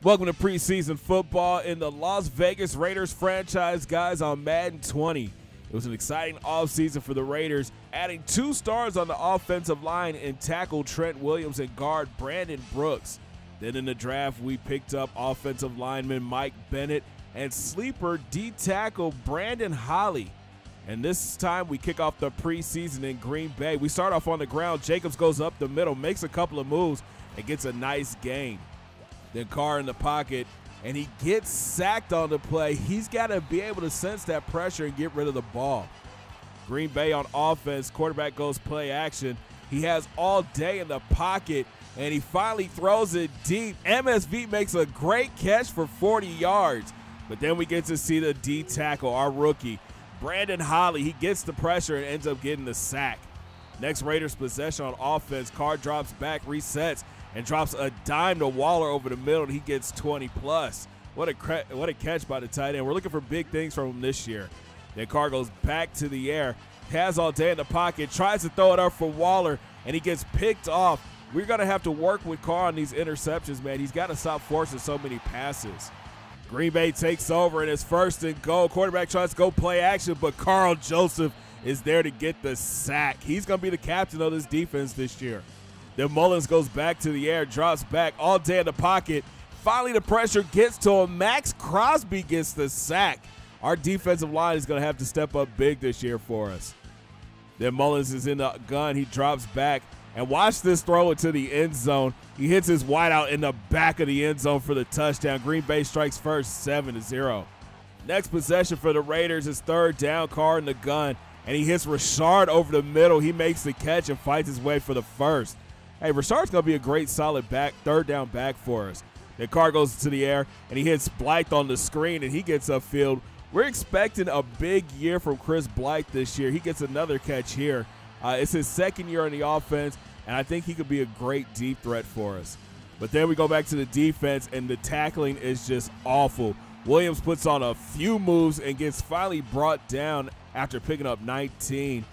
Welcome to preseason football in the Las Vegas Raiders franchise, guys, on Madden 20. It was an exciting offseason for the Raiders, adding 2 stars on the offensive line in tackle Trent Williams and guard Brandon Brooks. Then in the draft, we picked up offensive lineman Mike Bennett and sleeper D-tackle Brandon Holly. And this time we kick off the preseason in Green Bay. We start off on the ground. Jacobs goes up the middle, makes a couple of moves, and gets a nice gain. Then Carr in the pocket, and he gets sacked on the play. He's got to be able to sense that pressure and get rid of the ball. Green Bay on offense, quarterback goes play action. He has all day in the pocket, and he finally throws it deep. MSV makes a great catch for 40 yards. But then we get to see the D tackle, our rookie, Brandon Holly. He gets the pressure and ends up getting the sack. Next Raiders possession on offense, Carr drops back, resets, and drops a dime to Waller over the middle, and he gets 20 plus. What a catch by the tight end. We're looking for big things from him this year. Then Carr goes back to the air, has all day in the pocket, tries to throw it up for Waller, and he gets picked off. We're going to have to work with Carr on these interceptions, man. He's got to stop forcing so many passes. Green Bay takes over, and it's 1st and goal. Quarterback tries to go play action, but Carl Joseph is there to get the sack. He's going to be the captain of this defense this year. Then Mullins goes back to the air, drops back, all day in the pocket. Finally, the pressure gets to him. Max Crosby gets the sack. Our defensive line is going to have to step up big this year for us. Then Mullins is in the gun. He drops back. And watch this throw into the end zone. He hits his wideout in the back of the end zone for the touchdown. Green Bay strikes first, 7-0. Next possession for the Raiders is 3rd down, Carr in the gun. And he hits Rashard over the middle. He makes the catch and fights his way for the first. Hey, Rashard's going to be a great solid back, 3rd down back for us. Then Carr goes to the air, and he hits Blythe on the screen, and he gets upfield. We're expecting a big year from Chris Blythe this year. He gets another catch here. It's his 2nd year on the offense, and I think he could be a great deep threat for us. But then we go back to the defense, and the tackling is just awful. Williams puts on a few moves and gets finally brought down after picking up 19.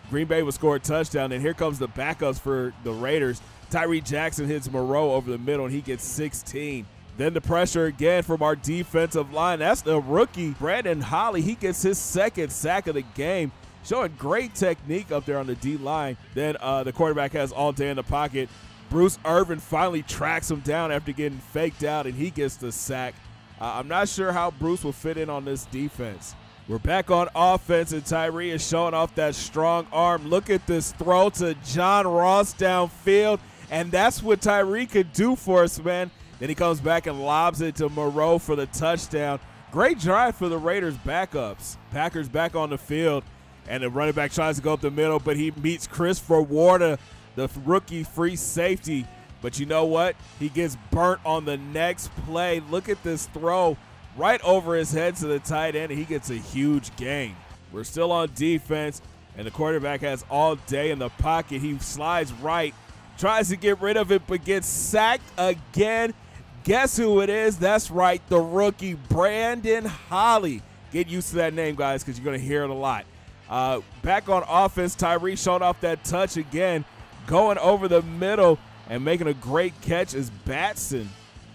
Green Bay will score a touchdown, and here comes the backups for the Raiders. Tyree Jackson hits Moreau over the middle, and he gets 16. Then the pressure again from our defensive line. That's the rookie, Brandon Holly. He gets his 2nd sack of the game, showing great technique up there on the D-line. Then the quarterback has all day in the pocket. Bruce Irvin finally tracks him down after getting faked out, and he gets the sack. I'm not sure how Bruce will fit in on this defense. We're back on offense, and Tyree is showing off that strong arm. Look at this throw to John Ross downfield, and that's what Tyree could do for us, man. Then he comes back and lobs it to Moreau for the touchdown. Great drive for the Raiders backups. Packers back on the field, and the running back tries to go up the middle, but he meets Christopher Warda, the rookie free safety. But you know what? He gets burnt on the next play. Look at this throw right over his head to the tight end, and he gets a huge gain. We're still on defense, and the quarterback has all day in the pocket. He slides right, tries to get rid of it, but gets sacked again. Guess who it is? That's right, the rookie, Brandon Holly. Get used to that name, guys, because you're going to hear it a lot. Back on offense, Tyree showing off that touch again, going over the middle and making a great catch is Batson.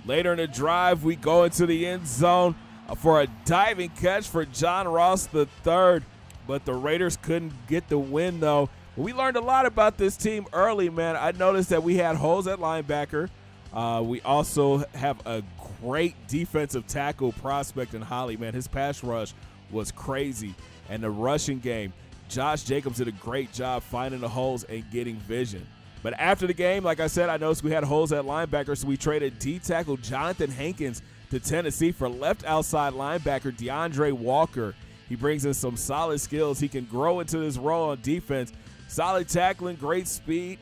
Later in the drive, we go into the end zone for a diving catch for John Ross III, but the Raiders couldn't get the win, though. We learned a lot about this team early, man. I noticed that we had holes at linebacker. We also have a great defensive tackle prospect in Holly, man. His pass rush was crazy. And the rushing game, Josh Jacobs did a great job finding the holes and getting vision. But after the game, like I said, I noticed we had holes at linebacker, so we traded D-tackle Jonathan Hankins to Tennessee for left outside linebacker DeAndre Walker. He brings in some solid skills. He can grow into this role on defense. Solid tackling, great speed.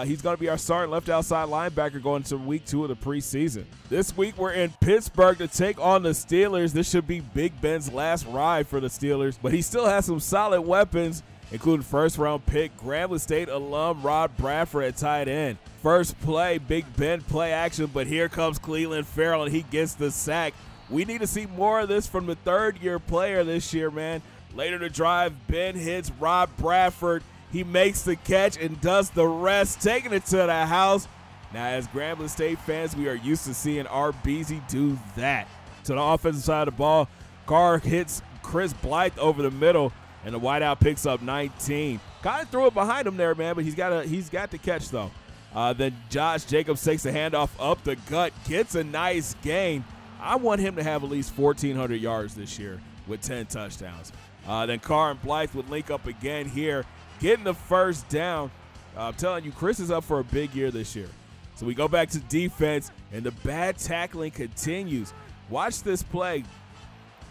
He's going to be our starting left outside linebacker going into week 2 of the preseason. This week we're in Pittsburgh to take on the Steelers. This should be Big Ben's last ride for the Steelers, but he still has some solid weapons, including first-round pick Grambling State alum Rod Bradford at tight end. First play, Big Ben play action, but here comes Cleveland Farrell, and he gets the sack. We need to see more of this from the 3rd-year player this year, man. Later in the drive, Ben hits Rod Bradford. He makes the catch and does the rest, taking it to the house. Now, as Grambling State fans, we are used to seeing our Beezy do that. To the offensive side of the ball, Carr hits Chris Blythe over the middle, and the wideout picks up 19. Kind of threw it behind him there, man, but he's got the catch, though. Then Josh Jacobs takes the handoff up the gut, gets a nice gain. I want him to have at least 1,400 yards this year with 10 touchdowns. Then Carr and Blythe would link up again here, getting the first down. I'm telling you, Chris is up for a big year this year. So we go back to defense, and the bad tackling continues. Watch this play.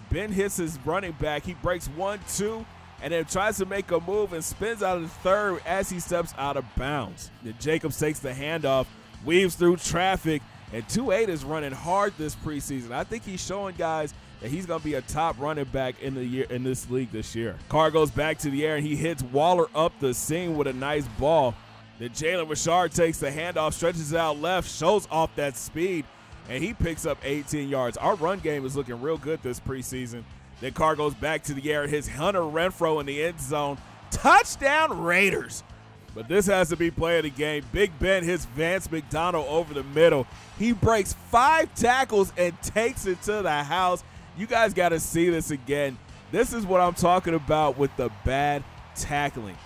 Ben hits his running back. He breaks 1-2, and then tries to make a move and spins out of the third as he steps out of bounds. Then Jacobs takes the handoff, weaves through traffic, and 2-8 is running hard this preseason. I think he's showing guys that he's going to be a top running back in this league this year. Carr goes back to the air, and he hits Waller up the seam with a nice ball. Then Jalen Richard takes the handoff, stretches it out left, shows off that speed, and he picks up 18 yards. Our run game is looking real good this preseason. Then Carr goes back to the air and hits Hunter Renfrow in the end zone. Touchdown Raiders. But this has to be play of the game. Big Ben hits Vance McDonald over the middle. He breaks 5 tackles and takes it to the house. You guys got to see this again. This is what I'm talking about with the bad tackling.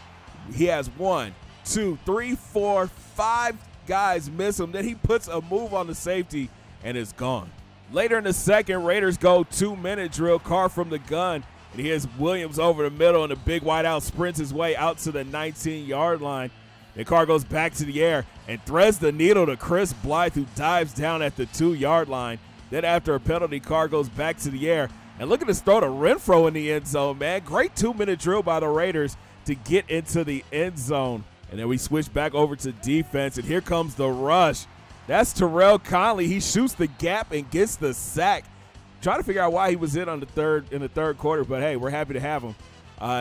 He has 1, 2, 3, 4, 5 guys miss him. Then he puts a move on the safety and is gone. Later in the second, Raiders go 2-minute drill. Carr from the gun, and he hits Williams over the middle, and the big wideout sprints his way out to the 19-yard line. Then Carr goes back to the air and threads the needle to Chris Blythe, who dives down at the 2-yard line. Then after a penalty, Carr goes back to the air. And look at this throw to Renfrow in the end zone, man. Great 2-minute drill by the Raiders to get into the end zone. And then we switch back over to defense, and here comes the rush. That's Terrell Conley. He shoots the gap and gets the sack. Trying to figure out why he was in the third quarter, but hey, we're happy to have him.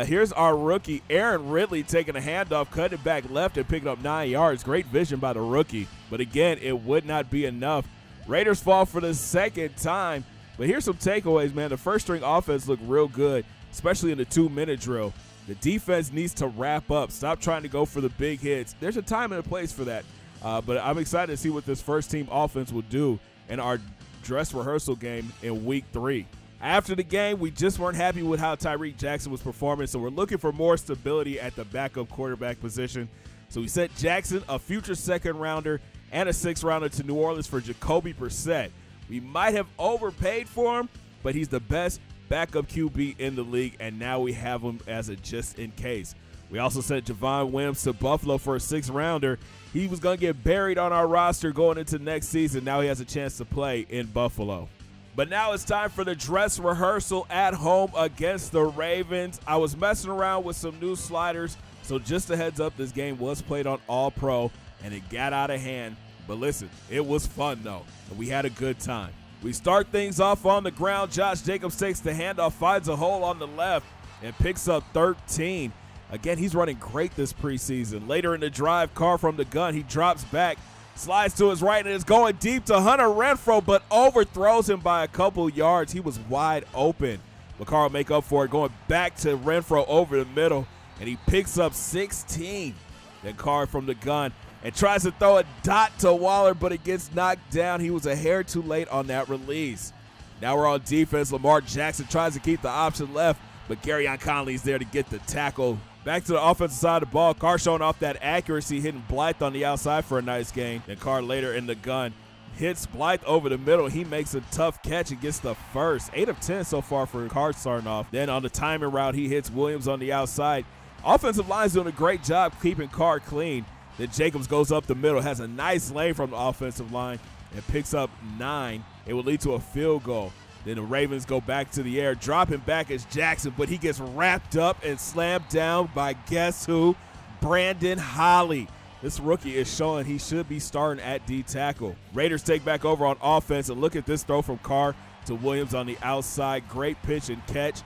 Here's our rookie, Aaron Ridley, taking a handoff, cutting it back left and picking up 9 yards. Great vision by the rookie. But again, it would not be enough. Raiders fall for the second time. But here's some takeaways, man. The first-string offense looked real good, especially in the 2-minute drill. The defense needs to wrap up. Stop trying to go for the big hits. There's a time and a place for that. But I'm excited to see what this first-team offense will do in our dress rehearsal game in Week 3. After the game, we just weren't happy with how Tyreek Jackson was performing, so we're looking for more stability at the backup quarterback position. So we sent Jackson, a future second-rounder, and a 6th-rounder to New Orleans for Jacoby Brissett. We might have overpaid for him, but he's the best backup QB in the league, and now we have him as a just-in-case. We also sent Javon Wims to Buffalo for a 6th-rounder. He was going to get buried on our roster going into next season. Now he has a chance to play in Buffalo. But now it's time for the dress rehearsal at home against the Ravens. I was messing around with some new sliders, so just a heads up, this game was played on All-Pro, and it got out of hand. But listen, it was fun, though, and we had a good time. We start things off on the ground. Josh Jacobs takes the handoff, finds a hole on the left, and picks up 13. Again, he's running great this preseason. Later in the drive, Carr from the gun, he drops back, slides to his right, and is going deep to Hunter Renfrow, but overthrows him by a couple yards. He was wide open. But Carr will make up for it, going back to Renfrow over the middle, and he picks up 16. Then Carr from the gun and tries to throw a dot to Waller, but it gets knocked down. He was a hair too late on that release. Now we're on defense. Lamar Jackson tries to keep the option left, but Garyon Conley's there to get the tackle. Back to the offensive side of the ball. Carr showing off that accuracy, hitting Blythe on the outside for a nice gain. Then Carr later in the gun hits Blythe over the middle. He makes a tough catch and gets the first. 8 of 10 so far for Carr starting off. Then on the timing route, he hits Williams on the outside. Offensive line's doing a great job keeping Carr clean. Then Jacobs goes up the middle, has a nice lane from the offensive line, and picks up 9. It will lead to a field goal. Then the Ravens go back to the air, dropping back as Jackson, but he gets wrapped up and slammed down by guess who? Brandon Holly. This rookie is showing he should be starting at D tackle. Raiders take back over on offense, and look at this throw from Carr to Williams on the outside. Great pitch and catch,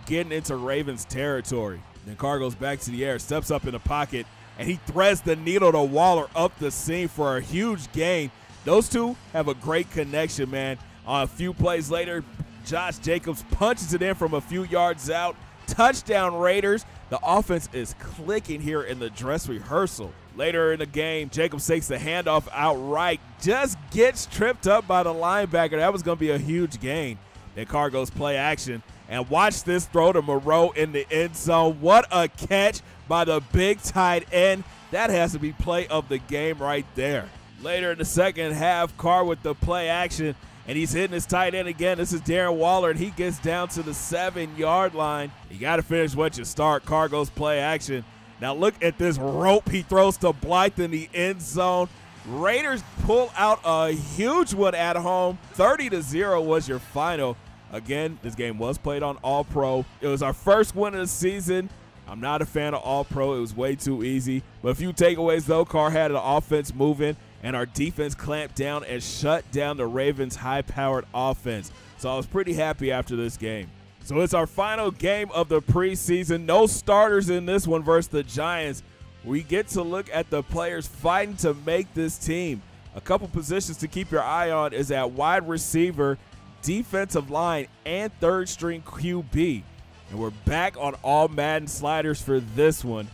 getting into Ravens territory. Then Carr goes back to the air, steps up in the pocket, and he threads the needle to Waller up the seam for a huge gain. Those two have a great connection, man. A few plays later, Josh Jacobs punches it in from a few yards out. Touchdown Raiders. The offense is clicking here in the dress rehearsal. Later in the game, Jacobs takes the handoff outright, just gets tripped up by the linebacker. That was going to be a huge gain. Then Carr goes play action, and watch this throw to Moreau in the end zone. What a catch by the big tight end. That has to be play of the game right there. Later in the second half, Carr with the play action, and he's hitting his tight end again. This is Darren Waller, and he gets down to the 7-yard line. You got to finish what you start. Carr goes play action. Now look at this rope he throws to Blythe in the end zone. Raiders pull out a huge one at home. 30-0 was your final. Again, this game was played on All-Pro. It was our first win of the season. I'm not a fan of All-Pro. It was way too easy. But a few takeaways, though. Carr had an offense moving, and our defense clamped down and shut down the Ravens' high-powered offense. So I was pretty happy after this game. So it's our final game of the preseason. No starters in this one versus the Giants. We get to look at the players fighting to make this team. A couple positions to keep your eye on is at wide receiver, defensive line, and third-string QB. And we're back on all Madden sliders for this one.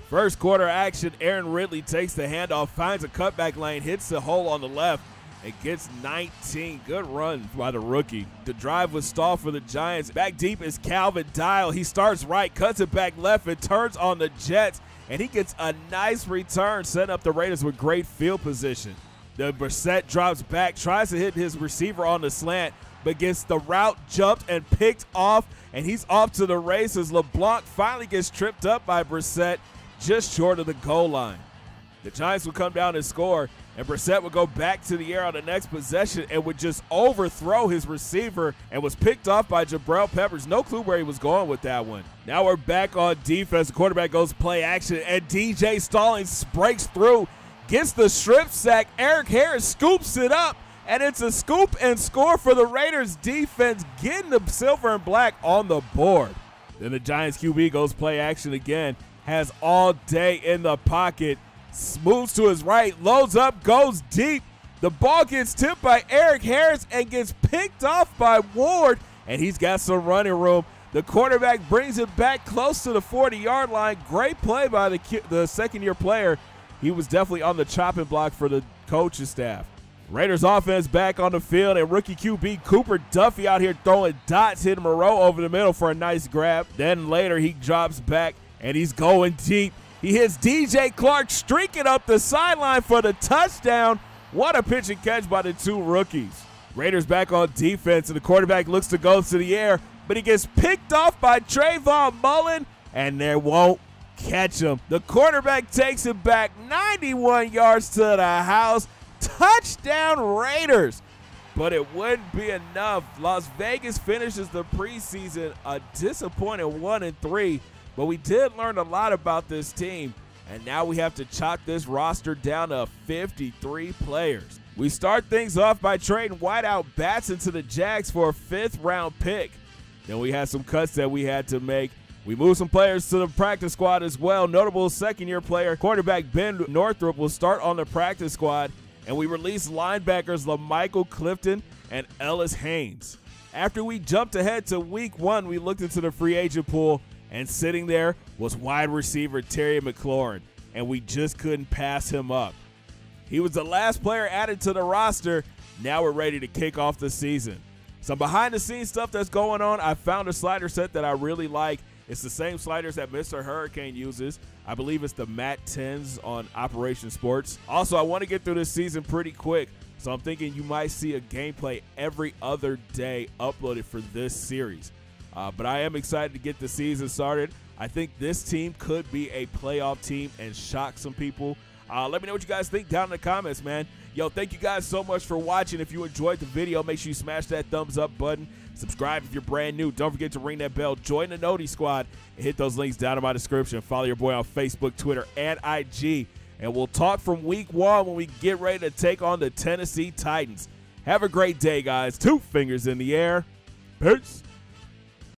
First quarter action, Aaron Ridley takes the handoff, finds a cutback lane, hits the hole on the left, and gets 19. Good run by the rookie. The drive was stalled for the Giants. Back deep is Calvin Dial. He starts right, cuts it back left, and turns on the Jets, and he gets a nice return, setting up the Raiders with great field position. The Brissett drops back, tries to hit his receiver on the slant, but gets the route jumped and picked off, and he's off to the races. LeBlanc finally gets tripped up by Brissett just short of the goal line. The Giants would come down and score, and Brissett would go back to the air on the next possession and would just overthrow his receiver and was picked off by Jabril Peppers. No clue where he was going with that one. Now we're back on defense. The quarterback goes play action, and DJ Stallings breaks through, gets the strip sack. Eric Harris scoops it up, and it's a scoop and score for the Raiders defense, getting the silver and black on the board. Then the Giants QB goes play action again, has all day in the pocket, moves to his right, loads up, goes deep. The ball gets tipped by Eric Harris and gets picked off by Ward, and he's got some running room. The quarterback brings it back close to the 40-yard line. Great play by the second-year player. He was definitely on the chopping block for the coaching staff. Raiders offense back on the field, and rookie QB Cooper Duffy out here throwing dots, hitting Moreau over the middle for a nice grab. Then later he drops back, and he's going deep. He hits DJ Clark streaking up the sideline for the touchdown. What a pitch and catch by the two rookies. Raiders back on defense, and the quarterback looks to go to the air, but he gets picked off by Trayvon Mullen, and they won't catch him. The quarterback takes it back 91 yards to the house. Touchdown Raiders. But it wouldn't be enough. Las Vegas finishes the preseason a disappointing 1-3. But we did learn a lot about this team, and now we have to chalk this roster down to 53 players. We start things off by trading wideout Batson to the Jags for a 5th-round pick. Then we had some cuts that we had to make. We moved some players to the practice squad as well. Notable second-year player, quarterback Ben Northrup, will start on the practice squad, and we released linebackers LaMichael Clifton and Ellis Haynes. After we jumped ahead to week 1, we looked into the free agent pool, and sitting there was wide receiver Terry McLaurin, and we just couldn't pass him up. He was the last player added to the roster. Now we're ready to kick off the season. Some behind-the-scenes stuff that's going on. I found a slider set that I really like. It's the same sliders that Mr. Hurricane uses. I believe it's the Matt 10s on Operation Sports. Also, I want to get through this season pretty quick, so I'm thinking you might see a gameplay every other day uploaded for this series. But I am excited to get the season started. I think this team could be a playoff team and shock some people. Let me know what you guys think down in the comments, man. Yo, thank you guys so much for watching. If you enjoyed the video, make sure you smash that thumbs up button. Subscribe if you're brand new. Don't forget to ring that bell. Join the Noti Squad and hit those links down in my description. Follow your boy on Facebook, Twitter, and IG. And we'll talk from week 1 when we get ready to take on the Tennessee Titans. Have a great day, guys. 2 fingers in the air. Peace.